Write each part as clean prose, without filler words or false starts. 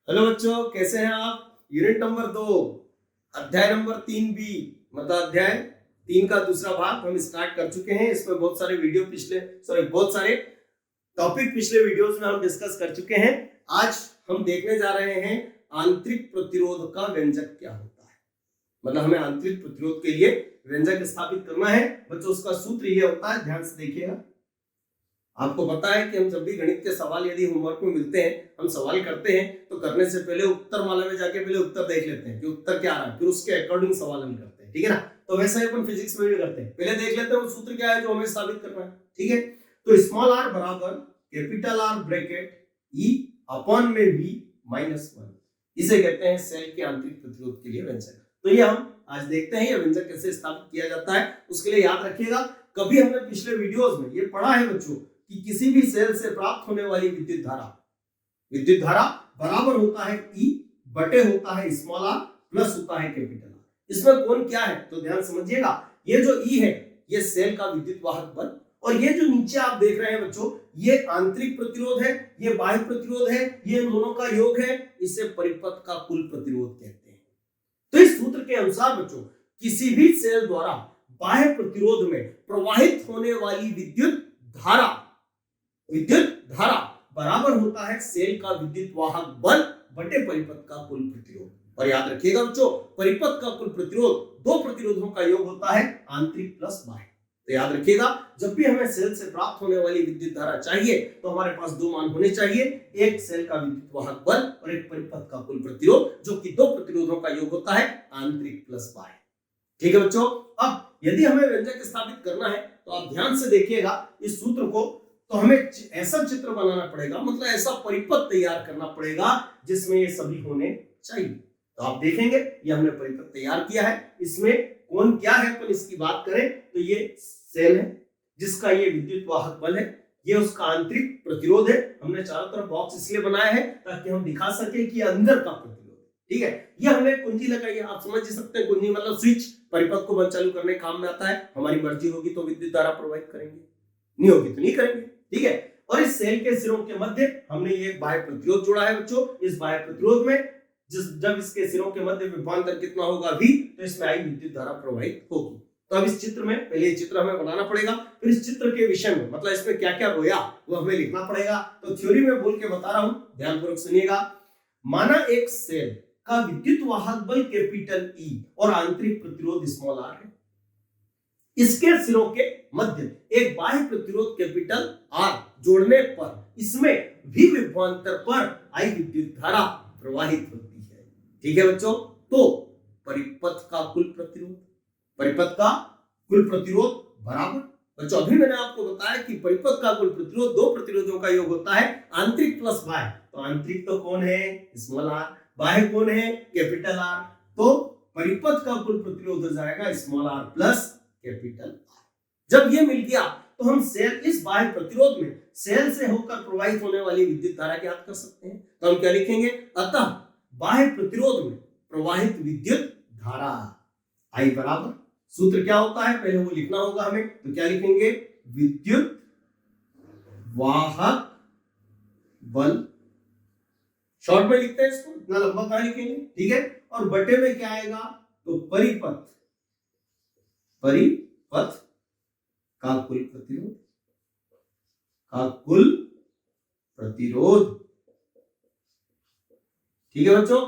Hello बच्चों, कैसे हैं आप। यूनिट नंबर 2 अध्याय नंबर 3 बी मतलब अध्याय 3 का दूसरा भाग हम स्टार्ट कर चुके हैं। इसमें बहुत सारे बहुत सारे टॉपिक पिछले वीडियोस में हम डिस्कस कर चुके हैं। आज हम देखने जा रहे हैं आंतरिक प्रतिरोध का व्यंजक क्या होता है। मतलब हमें आंतरिक प्रतिरोध के लिए व्यंजक स्थापित करना है बच्चों। उसका सूत्र ये होता है, ध्यान से देखिएगा। आपको पता है कि हम जब भी गणित के सवाल यदि होमवर्क में मिलते हैं, हम सवाल करते हैं तो करने से पहले उत्तर माला में जाके पहले उत्तर देख लेते हैं कि उत्तर क्या आ रहा है, फिर उसके अकॉर्डिंग सवाल हम करते हैं, ठीक है ना। तो वैसा ही अपन फिजिक्स में भी करते हैं, पहले देख लेते हैं वो सूत्र क्या है जो हमें साबित करना है, ठीक है। तो स्मॉल आर बराबर capital R bracket E upon में वी माइनस 1, इसे कहते हैं सेल के आंतरिक प्रतिरोध के लिए व्यंजक। तो ये हम आज देखते हैं ये व्यंजक कैसे स्थापित किया जाता है। उसके लिए याद रखिएगा, कभी हमने पिछले वीडियोस में ये पढ़ा है बच्चों कि किसी भी सेल से प्राप्त होने वाली विद्युत धारा बराबर होता है ई बटे होता है स्मॉल आर प्लस होता है कैपिटल आर। इसमें कौन क्या है तो ध्यान समझिएगा। ये जो ई है ये सेल का विद्युत वाहक बल, और ये जो नीचे आप देख रहे हैं बच्चों ये आंतरिक प्रतिरोध है, ये बाह्य प्रतिरोध है, ये इन दोनों का योग है। इसे परिपथ का कुल प्रतिरोध कहते हैं। तो इस सूत्र के अनुसार बच्चों किसी भी सेल द्वारा बाह्य प्रतिरोध में प्रवाहित होने वाली विद्युत धारा बराबर होता है सेल का विद्युत वाहक बल बटे परिपथ का कुल प्रतिरोध। और याद रखिएगा बच्चों, परिपथ का कुल प्रतिरोध दो प्रतिरोधों का योग होता है, आंतरिक प्लस बाह्य। तो याद रखिएगा, जब भी हमें सेल से प्राप्त होने वाली विद्युत धारा चाहिए तो हमारे पास दो मान होने चाहिए, एक सेल का विद्युत वाहक बल और एक परिपथ का कुल प्रतिरोध, जो कि दो प्रतिरोधों का योग होता है, आंतरिक प्लस बाह्य। ठीक है बच्चों। अब यदि हमें व्यंजक स्थापित करना है तो आप ध्यान से देखिएगा इस सूत्र को। तो हमें ऐसा चित्र बनाना पड़ेगा, मतलब ऐसा परिपथ तैयार करना पड़ेगा जिसमें ये सभी होने चाहिए। तो आप देखेंगे ये हमने परिपथ तैयार किया है। इसमें कौन क्या है अपन इसकी बात करें तो ये सेल है जिसका ये विद्युत वाहक बल है, ये उसका आंतरिक प्रतिरोध है। हमने चारों तरफ बॉक्स इसलिए बनाया है ताकि हम दिखा सके कि अंदर का प्रतिरोध, ठीक है। ये हमने कुंजी लगाई है, आप समझ सकते हैं। कुंजी मतलब स्विच, परिपथ को बंद चालू करने काम में आता है। हमारी मर्जी होगी तो विद्युत धारा प्रवाहित करेंगे, नहीं होगी तो नहीं करेंगे, ठीक है। और इस सेल के सिरों के मध्य हमने ये बाह्य प्रतिरोध जोड़ा है बच्चों। इस बाह्य प्रतिरोध में जब इसके सिरों के मध्य विभवांतर कितना होगा V, तो इसमें आई विद्युत धारा प्रवाहित होगी। तो अब इस चित्र में पहले ये चित्र हमें बनाना पड़ेगा, फिर इस चित्र के विषय में मतलब इसमें क्या क्या रोया वो हमें लिखना पड़ेगा। तो थ्योरी में बोल के बता रहा हूं, ध्यानपूर्वक सुनिएगा। माना एक सेल का विद्युत वाहक बल कैपिटल E और आंतरिक प्रतिरोध स्मॉल r है। इसके सिरों के मध्य एक बाह्य प्रतिरोध कैपिटल R जोड़ने पर इसमें V विभवांतर पर आई विद्युत धारा प्रवाहित होती है, ठीक है बच्चों। तो परिपथ का कुल प्रतिरोध बराबर, बच्चों अभी मैंने आपको बताया कि परिपथ का कुल प्रतिरोध दो प्रतिरोधों का योग होता है, आंतरिक प्लस बाह्य। तो आंतरिक तो कौन है, स्मॉल r, बाह्य कौन है, कैपिटल R। तो परिपथ का कुल प्रतिरोध हो जाएगा small r plus capital R। जब ये मिल गया तो हम सेल इस बाह्य प्रतिरोध में सेल से होकर प्रवाहित होने वाली विद्युत धारा ज्ञात कर सकते हैं। तो हम क्या लिखेंगे, अतः बाह्य प्रतिरोध में प्रवाहित विद्युत धारा I बराबर, सूत्र क्या होता है पहले वो लिखना होगा हमें। तो क्या लिखेंगे, विद्युत वाहक बल, शॉर्ट में लिखते हैं इसको, इतना लंबा कहां लिखेंगे, ठीक है। और बटे में क्या आएगा तो परिपथ का कुल प्रतिरोध, ठीक है बच्चों।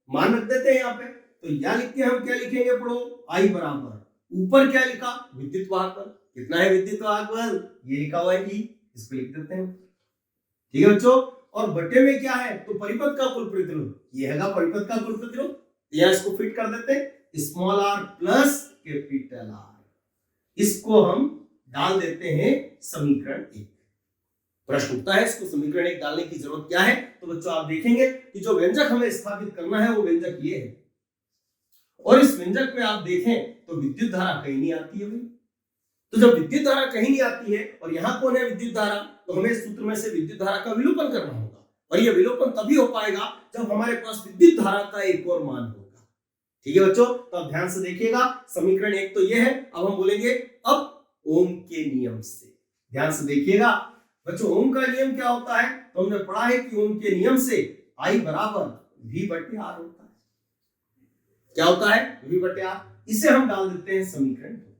मान रख देते हैं यहाँ पे। तो यहां लिख के हम क्या लिखेंगे, पढ़ो, I बराबर, ऊपर क्या लिखा, विद्युत वाहक बल। कितना है विद्युत वाहक बल, ये लिखा हुआ है E, इसको लिख देते हैं, ठीक है बच्चों। और बटे में क्या है तो परिपथ का कुल प्रतिरोध, ये है परिपथ का कुल प्रतिरोध। यहां इसको फिट कर देते हैं, small r plus capital R। इसको हम डाल देते हैं समीकरण 1। प्रश्न उठता है इसको समीकरण 1 डालने की जरूरत क्या है। तो बच्चों आप देखेंगे कि जो व्यंजक हमें स्थापित करना है वो व्यंजक ये है। और इस व्यंजक में आप देखें तो विद्युत धारा कहीं नहीं आती है भाई। तो जब विद्युत धारा कहीं नहीं आती है और यहां कौन है विद्युत धारा, तो हमें इस सूत्र में से विद्युत धारा का विलोपन करना होगा। और यह विलोपन तभी हो पाएगा जब हमारे पास विद्युत धारा का एक और मान होगा, ठीक है बच्चों। तो आप ध्यान से देखिएगा, समीकरण 1 तो यह है। अब हम बोलेंगे अब ओम के नियम से, ध्यान से देखिएगा बच्चों। ओम का नियम क्या होता है तो हमने पढ़ा है कि ओम के नियम से I बराबर V बटे R होता है। क्या होता है? V बटे R। इसे हम डाल देते हैं समीकरण 2।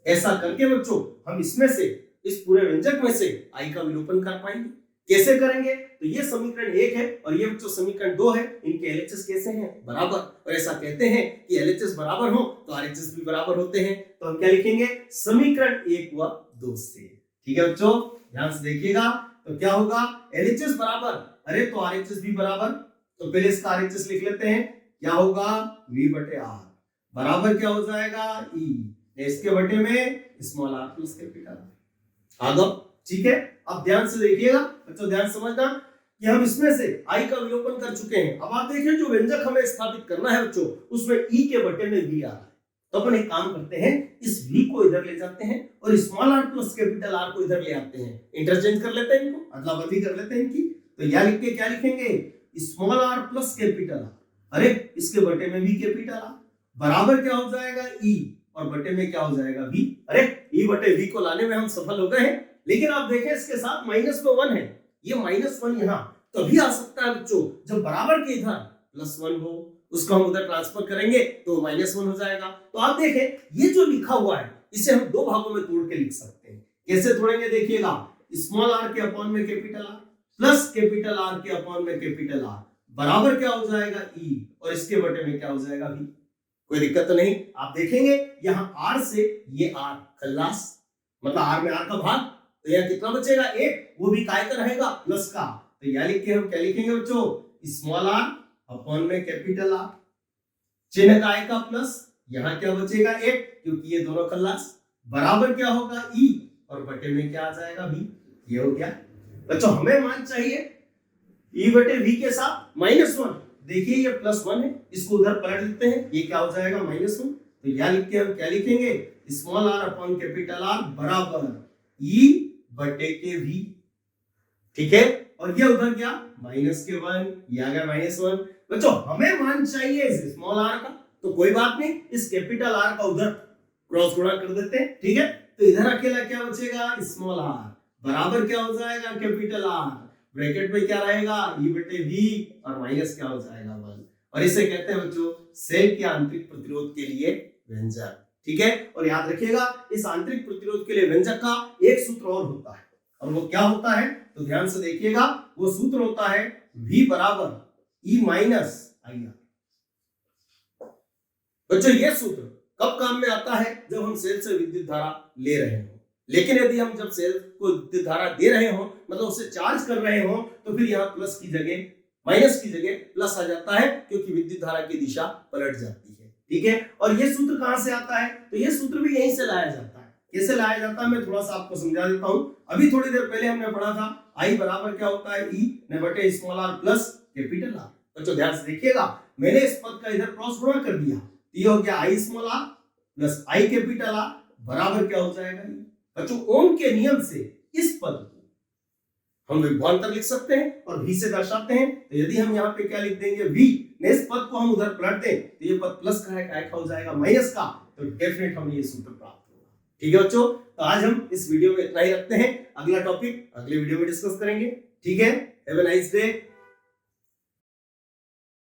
ऐसा करके बच्चों हम इसमें से, इस पूरे व्यंजक में से I का विलोपन कर पाएंगे। कैसे करेंगे? तो ये समीकरण 1 है और ये बच्चों समीकरण 2 है। इनके LHS कैसे हैं? बराबर। और ऐसा कहते हैं कि LHS बराबर हो तो RHS भी बराबर होते हैं। तो हम क्या लिखेंगे? समीकरण 1 व 2 से। ठीक है बच्चों, ध्यान से देखिएगा। तो क्या होगा? LHS बराबर, अरे तो RHS भी बराबर। तो पहले इसका RHS लिख लेते हैं। क्या होगा? V बटे R बराबर क्या हो जाएगा? E। इसके बटे में small r plus capital R। आगम, ठीक है। अब ध्यान से देखिएगा बच्चों, ध्यान समझना कि हम इसमें से I का विलोपन कर चुके हैं। अब आप देखिए जो व्यंजक हमें स्थापित करना है बच्चों, उसमें E के बटे में V आ रहा है। तो अपन एक काम करते हैं, इस V को इधर ले जाते हैं और small r plus capital R को इधर ले आते हैं। इंटरचेंज कर लेते हैं इनको, अदला बदली कर लेते हैं इनकी। तो यह लिख के क्या लिखेंगे? Small r plus capital R, अरे इसके बटे में भी कैपिटल R बराबर क्या हो जाएगा? E, और बटे में क्या हो जाएगा? V। अरे E बटे V को लाने में हम सफल हो गए हैं। लेकिन आप देखें इसके साथ माइनस में 1 है। ये -1 यहाँ तभी आ सकता है बच्चों जब बराबर के इधर +1 हो। उसको हम उधर ट्रांसफर करेंगे तो -1 हो जाएगा। तो आप देखें ये जो लिखा हुआ है इसे हम दो भागों में तोड़ के लिख सकते हैं। कैसे तोड़ेंगे? देखिएगा, स्मॉल r के अपॉन में capital R plus capital R के अपॉन में कैपिटल R बराबर क्या हो जाएगा? E, और इसके बटे में क्या हो जाएगा? V। कोई दिक्कत तो नहीं। आप देखेंगे यहाँ R से ये R खल्लास, मतलब R में R का भाग, तो यह कितना बचेगा? 1, वो भी काय का रहेगा? प्लस का। तो यह लिख के हम क्या लिखेंगे बच्चों? स्मॉल r अपॉन में कैपिटल R, चिन्ह काय का प्लस, यहाँ क्या बचेगा? 1, क्योंकि ये दोनों खल्लास, बराबर क्या होगा? E, और बटे में क्या आ जाएगा? V। ये हो गया बच्चों। हमें मान चाहिए E बटे V के साथ -1। देखिए ये +1 है, इसको उधर पलट देते हैं, ये क्या हो जाएगा? -1। तो यह लिख के हम क्या लिखेंगे? Small r upon capital R बराबर E बटे के V। ठीक है, और ये उधर क्या? -1, ये आ गया -1। बच्चों हमें मान चाहिए स्मॉल r का, तो कोई बात नहीं, इस कैपिटल R का उधर क्रॉस गुणा कर देते हैं। ठीक है, तो इधर अकेला क्या बचेगा? स्मॉल r बराबर क्या हो जाएगा? Capital R। ब्रैकेट में क्या रहेगा? E बटे V, और माइनस क्या हो जाएगा? 1। और इसे कहते हैं बच्चों सेल के आंतरिक प्रतिरोध के लिए व्यंजक। ठीक है, और याद रखिएगा इस आंतरिक प्रतिरोध के लिए व्यंजक का एक सूत्र और होता है, और वो क्या होता है? तो ध्यान से देखिएगा, वो सूत्र होता है V बराबर E माइनस IR। बच्चों ये सूत्र कब काम में आता है? जब हम सेल से विद्युत धारा ले रहे हो। लेकिन यदि हम जब सेल को विद्युत धारा दे रहे हो, मतलब उसे चार्ज कर रहे हो, तो फिर यहाँ प्लस की जगह माइनस की जगह प्लस आ जाता है, क्योंकि विद्युत धारा की दिशा पलट जाती है। ठीक है, और ये सूत्र कहां से आता है? तो ये सूत्र भी यहीं से लाया जाता है। कैसे लाया जाता है मैं थोड़ा सा आपको समझा देता हूं। अभी थोड़ी देर पहले हमने पढ़ा था I बराबर क्या होता है? E ने बटे small r plus capital R। बच्चों ध्यान से देखिएगा, मैंने इस पद का इधर क्रॉस गुणा कर दिया, तो ये हो गया I small r plus I capital R बराबर क्या हो जाएगा? बच्चों ओम के नियम से इस पद को हम विभवांतर लिख सकते हैं और V से दर्शाते हैं। तो यदि हम यहाँ पे क्या लिख देंगे? V ने इस पद को हम उधर पलट दें, तो ये पद प्लस का है, काय का हो जाएगा? माइनस का। तो डेफिनेट हमें ये सूत्र प्राप्त होगा। ठीक है बच्चों, तो आज हम इस वीडियो में इतना ही रखते हैं। अगला टॉपिक अगले वीडियो में डिस्कस करेंगे। ठीक है, हैव अ नाइस डे।